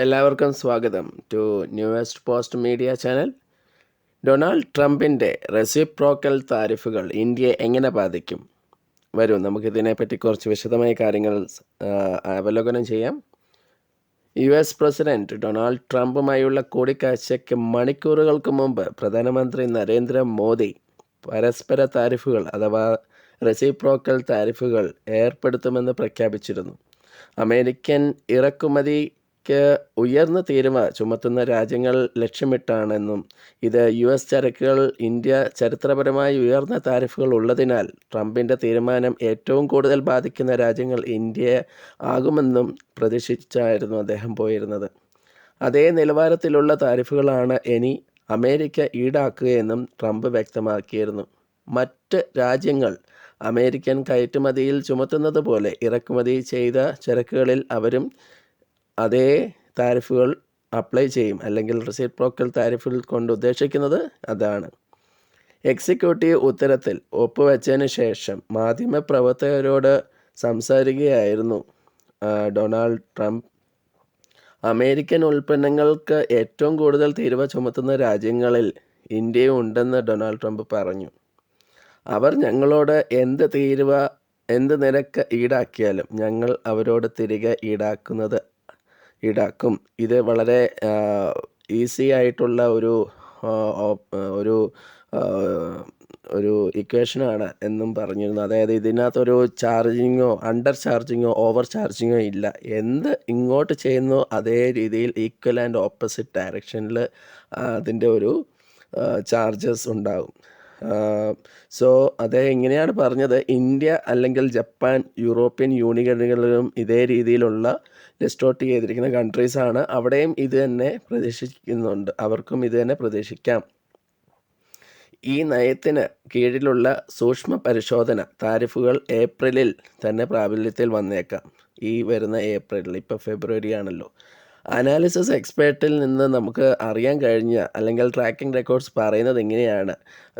എല്ലാവർക്കും സ്വാഗതം to newest post media channel. Donald ട്രംപിൻ്റെ റെസിപ്രോക്കൽ താരിഫുകൾ ഇന്ത്യയെ എങ്ങനെ ബാധിക്കും? വരൂ നമുക്കിതിനെപ്പറ്റി കുറച്ച് വിശദമായ കാര്യങ്ങൾ അവലോകനം ചെയ്യാം. US പ്രസിഡന്റ് ഡൊണാൾഡ് ട്രംപുമായുള്ള കൂടിക്കാഴ്ചയ്ക്ക് മണിക്കൂറുകൾക്ക് മുമ്പ് പ്രധാനമന്ത്രി നരേന്ദ്രമോദി പരസ്പര താരിഫുകൾ അഥവാ റെസിപ്രോക്കൽ താരിഫുകൾ ഏർപ്പെടുത്തുമെന്ന് പ്രഖ്യാപിച്ചിരുന്നു. അമേരിക്കൻ ഇറക്കുമതിക്ക് ഉയർന്ന തീരുവ ചുമത്തുന്ന രാജ്യങ്ങൾ ലക്ഷ്യമിട്ടാണെന്നും ഇത് US ചരക്കുകൾ ഇന്ത്യ ചരിത്രപരമായി ഉയർന്ന താരിഫുകൾ ഉള്ളതിനാൽ ട്രംപിൻ്റെ തീരുമാനം ഏറ്റവും കൂടുതൽ ബാധിക്കുന്ന രാജ്യങ്ങൾ ഇന്ത്യ ആകുമെന്നും പ്രതീക്ഷിച്ചായിരുന്നു അദ്ദേഹം പോയിരുന്നത്. അതേ നിലവാരത്തിലുള്ള താരിഫുകളാണ് ഇനി അമേരിക്ക ഈടാക്കുകയെന്നും ട്രംപ് വ്യക്തമാക്കിയിരുന്നു. മറ്റ് രാജ്യങ്ങൾ അമേരിക്കൻ കയറ്റുമതിയിൽ ചുമത്തുന്നത് പോലെ ഇറക്കുമതി ചെയ്ത ചരക്കുകളിൽ അവരും അതേ താരിഫുകൾ അപ്ലൈ ചെയ്യും, അല്ലെങ്കിൽ റെസിപ്രോക്കൽ താരിഫുകൾ കൊണ്ട് ഉദ്ദേശിക്കുന്നത് അതാണ്. എക്സിക്യൂട്ടീവ് ഉത്തരത്തിൽ ഒപ്പുവെച്ചതിന് ശേഷം മാധ്യമപ്രവർത്തകരോട് സംസാരിക്കുകയായിരുന്നു ഡൊണാൾഡ് ട്രംപ്. അമേരിക്കൻ ഉൽപ്പന്നങ്ങൾക്ക് ഏറ്റവും കൂടുതൽ തീരുവ ചുമത്തുന്ന രാജ്യങ്ങളിൽ ഇന്ത്യയും ഉണ്ടെന്ന് ഡൊണാൾഡ് ട്രംപ് പറഞ്ഞു. അവർ ഞങ്ങളോട് എന്ത് നിരക്ക് ഈടാക്കിയാലും ഞങ്ങൾ അവരോട് തിരികെ ഈടാക്കും. ഇത് വളരെ ഈസി ആയിട്ടുള്ള ഒരു ഇക്വേഷനാണ് എന്നും പറഞ്ഞിരുന്നു. അതായത് ഇതിനകത്തൊരു ചാർജിങ്ങോ അണ്ടർ ചാർജിങ്ങോ ഓവർ ചാർജിങ്ങോ ഇല്ല. എന്ത് ഇങ്ങോട്ട് ചെയ്യുന്നോ അതേ രീതിയിൽ ഈക്വൽ ആൻഡ് ഓപ്പോസിറ്റ് ഡയറക്ഷനിൽ അതിൻ്റെ ഒരു ചാർജസ് ഉണ്ടാകും. അതേ ഇങ്ങനെയാണ് പറഞ്ഞത്. ഇന്ത്യ അല്ലെങ്കിൽ ജപ്പാൻ, യൂറോപ്യൻ യൂണിയനുകളിലും ഇതേ രീതിയിലുള്ള ലിസ്റ്റ് ഔട്ട് ചെയ്തിരിക്കുന്ന കൺട്രീസാണ്. അവിടെയും ഇത് തന്നെ പ്രതീക്ഷിക്കുന്നുണ്ട്, അവർക്കും ഇത് തന്നെ പ്രതീക്ഷിക്കാം. ഈ നയത്തിന് കീഴിലുള്ള സൂക്ഷ്മ പരിശോധന താരിഫുകൾ ഏപ്രിലിൽ തന്നെ പ്രാബല്യത്തിൽ വന്നേക്കാം. ഈ വരുന്ന ഏപ്രിലിൽ, ഇപ്പോൾ ഫെബ്രുവരി ആണല്ലോ. അനാലിസിസ് എക്സ്പേർട്ടിൽ നിന്ന് നമുക്ക് അറിയാൻ കഴിഞ്ഞ അല്ലെങ്കിൽ ട്രാക്കിംഗ് റെക്കോർഡ്സ് പറയുന്നത് ഇങ്ങനെയാണ്: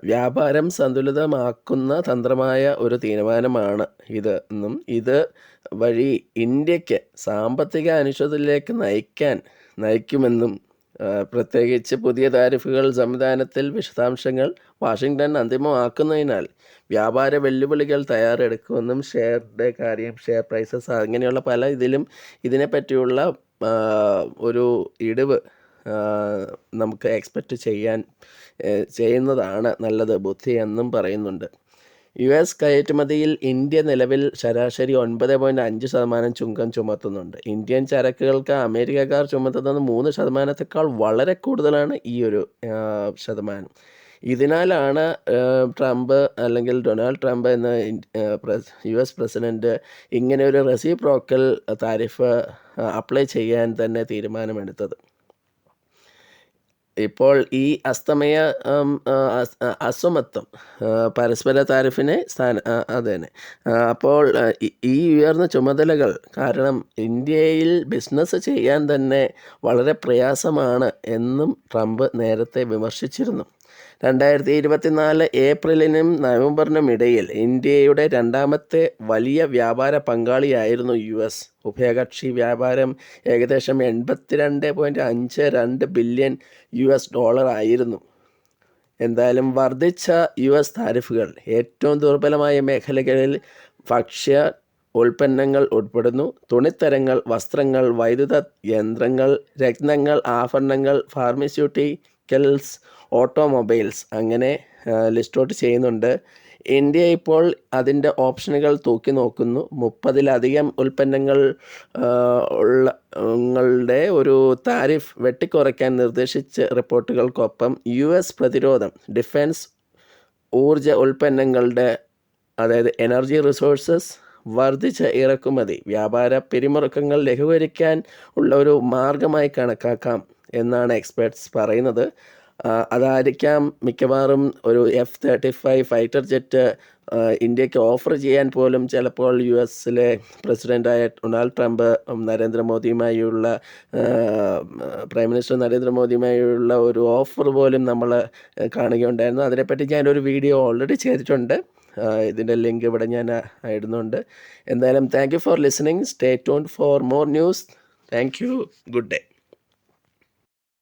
വ്യാപാരം സന്തുലിതമാക്കുന്ന തന്ത്രമായ ഒരു തീരുമാനമാണ് ഇതെന്നും ഇത് വഴി ഇന്ത്യക്ക് സാമ്പത്തിക അനിശ്ചിതത്വത്തിലേക്ക് നയിക്കുമെന്നും പ്രത്യേകിച്ച് പുതിയ താരിഫുകൾ സംവിധാനത്തിൽ വിശദാംശങ്ങൾ വാഷിങ്ടൺ അന്തിമമാക്കുന്നതിനാൽ വ്യാപാര വെല്ലുവിളികൾ തയ്യാറെടുക്കുമെന്നും ഷെയർ പ്രൈസസ് അങ്ങനെയുള്ള പല ഇതിനെപ്പറ്റിയുള്ള ഒരു ഇടിവ് നമുക്ക് എക്സ്പെക്റ്റ് ചെയ്യുന്നതാണ് നല്ലത് ബുദ്ധി എന്നും പറയുന്നുണ്ട്. US കയറ്റുമതിയിൽ ഇന്ത്യ നിലവിൽ ശരാശരി 9.5% ചുങ്കം ചുമത്തുന്നുണ്ട്. ഇന്ത്യൻ ചരക്കുകൾക്ക് അമേരിക്കക്കാർ ചുമത്തുന്നത് 3%-ത്തേക്കാൾ വളരെ കൂടുതലാണ് ഈ ഒരു ശതമാനം. ഇതിനാലാണ് ഡൊണാൾഡ് ട്രംപ് എന്ന US പ്രസിഡന്റ് ഇങ്ങനെ ഒരു റെസിപ്രോക്കൽ താരിഫ് അപ്ലൈ ചെയ്യാൻ തന്നെ തീരുമാനമെടുത്തത്. ഇപ്പോൾ ഈ അസമത്വം പരസ്പര താരിഫിനെ അപ്പോൾ ഈ ഉയർന്ന ചുമതലകൾ കാരണം ഇന്ത്യയിൽ ബിസിനസ് ചെയ്യാൻ തന്നെ വളരെ പ്രയാസമാണ് എന്നും ട്രംപ് നേരത്തെ വിമർശിച്ചിരുന്നു. 2024 ഏപ്രിലിനും നവംബറിനും ഇടയിൽ ഇന്ത്യയുടെ രണ്ടാമത്തെ വലിയ വ്യാപാര പങ്കാളിയായിരുന്നു US. ഉഭയകക്ഷി വ്യാപാരം ഏകദേശം $82.52 ബില്യൺ ആയിരുന്നു. എന്തായാലും വർദ്ധിച്ച US താരിഫുകൾ ഏറ്റവും ദുർബലമായ മേഖലകളിൽ ഭക്ഷ്യ ഉൽപ്പന്നങ്ങൾ ഉൾപ്പെടുന്നു. തുണിത്തരങ്ങൾ, വസ്ത്രങ്ങൾ, വൈദ്യുത യന്ത്രങ്ങൾ, രത്നങ്ങൾ, ആഭരണങ്ങൾ, ഫാർമസ്യൂട്ടിക്കൽസ്, ഓട്ടോമൊബൈൽസ് അങ്ങനെ ലിസ്റ്റ് ഔട്ട് ചെയ്യുന്നുണ്ട്. ഇന്ത്യ ഇപ്പോൾ അതിൻ്റെ ഓപ്ഷനുകൾ തൂക്കി നോക്കുന്നു. 30-ലധികം ഉൽപ്പന്നങ്ങളുടെ ഒരു താരിഫ് വെട്ടിക്കുറയ്ക്കാൻ നിർദ്ദേശിച്ച റിപ്പോർട്ടുകൾക്കൊപ്പം US പ്രതിരോധം, ഡിഫൻസ്, ഊർജ ഉൽപ്പന്നങ്ങളുടെ അതായത് എനർജി റിസോഴ്സസ്, വർദ്ധിച്ച ഇറക്കുമതി വ്യാപാര പിരിമുറുക്കങ്ങൾ ലഘൂകരിക്കാൻ ഉള്ള ഒരു മാർഗമായി കണക്കാക്കാം എന്നാണ് എക്സ്പെർട്സ് പറയുന്നത്. അതായിരിക്കാം മിക്കവാറും ഒരു F-35 ഫൈറ്റർ ജെറ്റ് ഇന്ത്യക്ക് ഓഫർ ചെയ്യാൻ പോലും ചിലപ്പോൾ US പ്രസിഡൻ്റായ ഡൊണാൾഡ് ട്രംപ് പ്രൈം മിനിസ്റ്റർ നരേന്ദ്രമോദിയുമായുള്ള ഒരു ഓഫർ പോലും നമ്മൾ കാണുകയുണ്ടായിരുന്നു. അതിനെപ്പറ്റി ഞാനൊരു വീഡിയോ ഓൾറെഡി ചെയ്തിട്ടുണ്ട്. ഇതിൻ്റെ ലിങ്ക് ഇവിടെ ഞാൻ ഇടുന്നുണ്ട്. എന്തായാലും thank you for listening. Stay tuned for more news. Thank you. Good day.